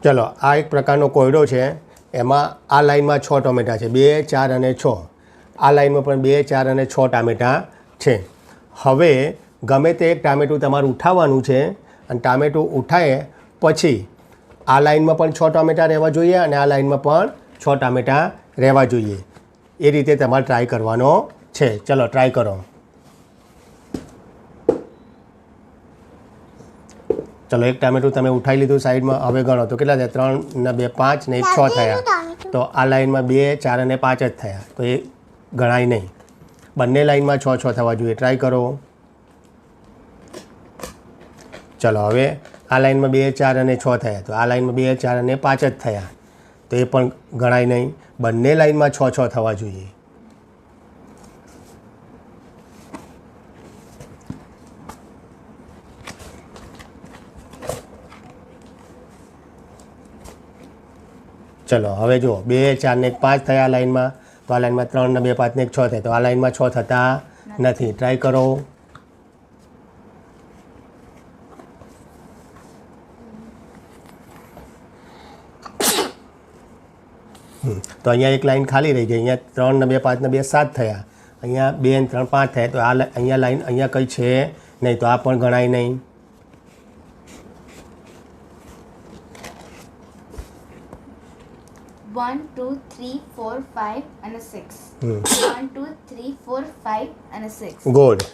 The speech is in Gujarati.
ચલો આ એક પ્રકારનો કોયડો છે, એમાં આ લાઈનમાં 6 ટામેટા છે, 2 4 અને 6. આ લાઈનમાં પણ 2 4 અને 6 ટામેટા છે. હવે ગમે તે એક ટામેટું તમારું ઉઠાવવાનું છે અને ટામેટું ઉઠાય પછી આ લાઈનમાં પણ 6 ટામેટા રહેવા જોઈએ અને આ લાઈનમાં પણ 6 ટામેટા રહેવા જોઈએ. એ રીતે તમારે ટ્રાય કરવાનો છે. ચલો ટ્રાય કરો. ચલો એક ટામેટું તમે ઉઠાવી લીધું સાઈડમાં. હવે ગણો તો કેટલા થયા? 3 ને 2 5 ને 1 6 થયા. તો આ લાઈનમાં 2 4 અને 5 જ થયા, તો એ ગણાય નહીં. બંને લાઈનમાં 6 6 થવા જોઈએ. ટ્રાય કરો. ચલો હવે આ લાઈનમાં 2 4 અને 6 થયા, તો આ લાઈનમાં 2 4 અને 5 જ થયા, તો એ પણ ગણાય નહીં. બંને લાઈનમાં 6 6 થવા જોઈએ. ચલો હવે જુઓ 2 4 ને 1 5 થયા લાઈનમાં, તો આ લાઈનમાં 3 ને 2 5 ને 1 6 થાય, તો આ લાઈનમાં 6 થતા નથી. ટ્રાય કરો. તો અહીંયા એક લાઈન ખાલી રહી ગઈ. અહીંયા 3 ને 2 5 ને 2 7 થયા, અહીંયા 2 ને 3 5 થયા, તો આ અહીંયા લાઈન અહીંયા કંઈ છે નહીં, તો આ પણ ગણાય નહીં. One, 2, 3, 4, 5 અને 6. 1 2 3 4 5 અને 6. ગુડ.